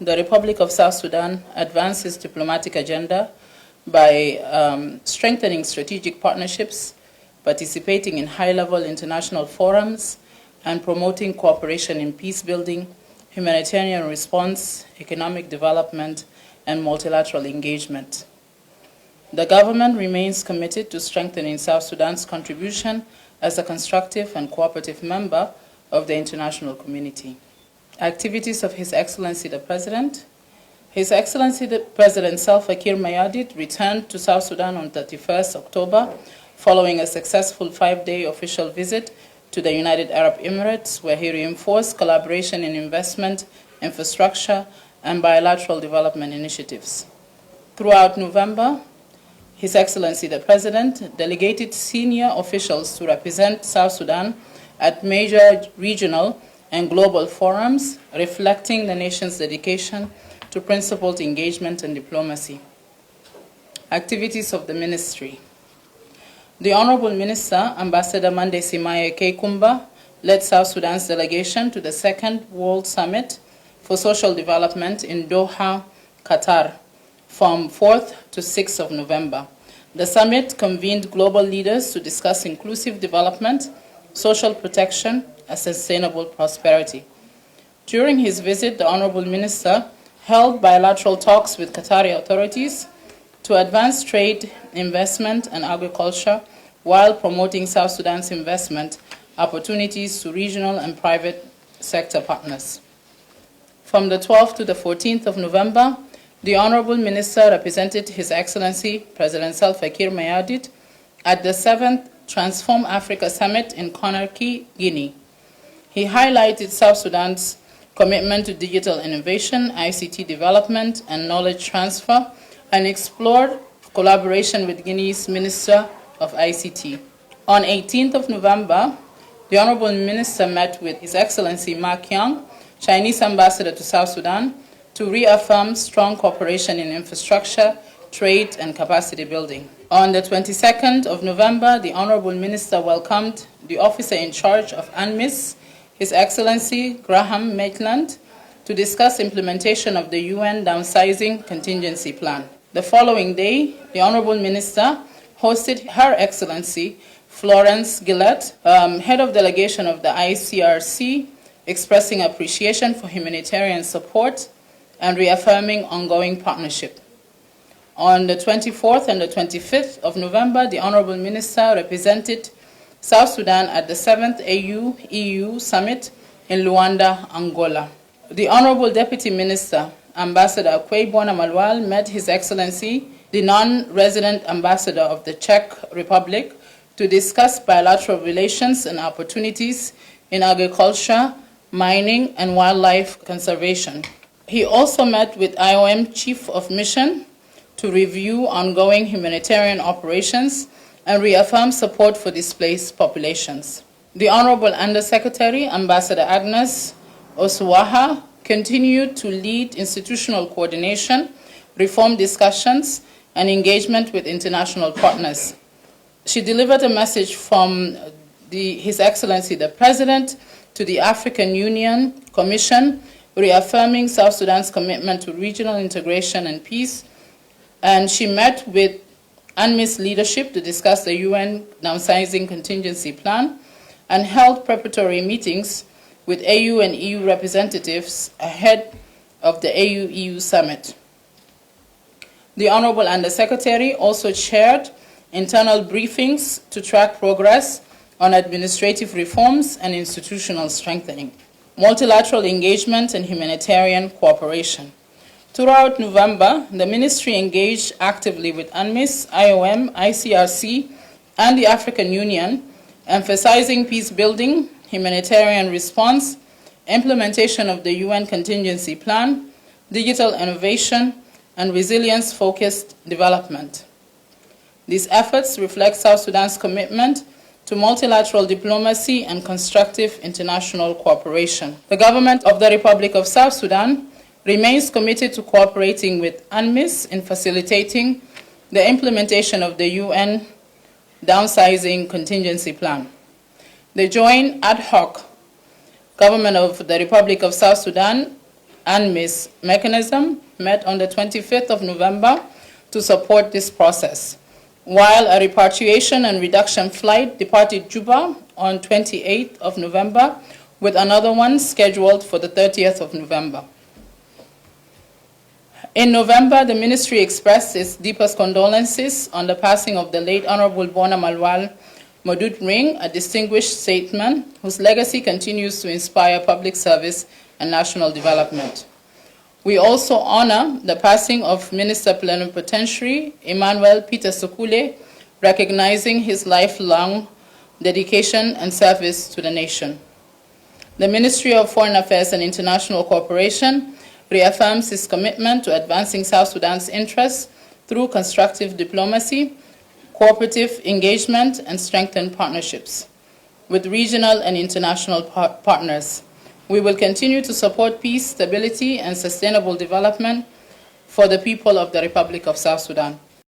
the Republic of South Sudan advanced its diplomatic agenda by strengthening strategic partnerships, participating in high-level international forums, and promoting cooperation in peace building, humanitarian response, economic development, and multilateral engagement. The government remains committed to strengthening South Sudan's contribution as a constructive and cooperative member of the international community. Activities of His Excellency the President. His Excellency the President Salva Kiir Mayardit returned to South Sudan on 31st October following a successful 5-day official visit to the United Arab Emirates, where he reinforced collaboration in investment, infrastructure, and bilateral development initiatives. Throughout November, His Excellency the President delegated senior officials to represent South Sudan at major regional and global forums, reflecting the nation's dedication to principled engagement and diplomacy. Activities of the Ministry. The Honorable Minister, Ambassador Mande Simaye Keikumba, led South Sudan's delegation to the Second World Summit for Social Development in Doha, Qatar, from 4th to 6th of November. The summit convened global leaders to discuss inclusive development, social protection, and sustainable prosperity. During his visit, the Honorable Minister held bilateral talks with Qatari authorities to advance trade, investment, and agriculture while promoting South Sudan's investment opportunities to regional and private sector partners. From the 12th to the 14th of November, the Honorable Minister represented His Excellency President Salva Kiir Mayardit at the 7th Transform Africa Summit in Conakry, Guinea. He highlighted South Sudan's commitment to digital innovation, ICT development, and knowledge transfer, and explored collaboration with Guinea's Minister of ICT. On 18th of November, the Honorable Minister met with His Excellency Ma Qiang, Chinese Ambassador to South Sudan, to reaffirm strong cooperation in infrastructure, trade, and capacity building. On the 22nd of November, the Honorable Minister welcomed the officer in charge of UNMISS, His Excellency Graham Maitland, to discuss implementation of the UN Downsizing Contingency Plan. The following day, the Honorable Minister hosted Her Excellency Florence Gillett, head of delegation of the ICRC, expressing appreciation for humanitarian support and reaffirming ongoing partnership. On the 24th and the 25th of November, the Honorable Minister represented South Sudan at the 7th AU-EU Summit in Luanda, Angola. The Honorable Deputy Minister, Ambassador Kwebwana Malwal, met His Excellency, the non-resident ambassador of the Czech Republic, to discuss bilateral relations and opportunities in agriculture, mining, and wildlife conservation. He also met with IOM Chief of Mission to review ongoing humanitarian operations and reaffirm support for displaced populations. The Honorable Undersecretary, Ambassador Agnes Osuaha, continued to lead institutional coordination, reform discussions, and engagement with international partners. She delivered a message from His Excellency the President to the African Union Commission, reaffirming South Sudan's commitment to regional integration and peace, and she met with UNMISS leadership to discuss the UN Downsizing Contingency Plan and held preparatory meetings with AU and EU representatives ahead of the AU-EU Summit. The Honorable Undersecretary also chaired internal briefings to track progress on administrative reforms and institutional strengthening, multilateral engagement, and humanitarian cooperation. Throughout November, the Ministry engaged actively with UNMISS, IOM, ICRC, and the African Union, emphasizing peace building, humanitarian response, implementation of the UN Contingency Plan, digital innovation, and resilience-focused development. These efforts reflect South Sudan's commitment to multilateral diplomacy and constructive international cooperation. The government of the Republic of South Sudan remains committed to cooperating with UNMISS in facilitating the implementation of the UN Downsizing Contingency Plan. The joint ad hoc government of the Republic of South Sudan UNMISS mechanism met on the 25th of November to support this process, while a repatriation and reduction flight departed Juba on 28th of November, with another one scheduled for the 30th of November. In November, the ministry expressed its deepest condolences on the passing of the late Honorable Bona Malwal Modut Ring, a distinguished statesman whose legacy continues to inspire public service and national development. We also honor the passing of Minister Plenipotentiary Emmanuel Peter Sokule, recognizing his lifelong dedication and service to the nation. The Ministry of Foreign Affairs and International Cooperation reaffirms its commitment to advancing South Sudan's interests through constructive diplomacy, cooperative engagement, and strengthened partnerships with regional and international partners. We will continue to support peace, stability, and sustainable development for the people of the Republic of South Sudan.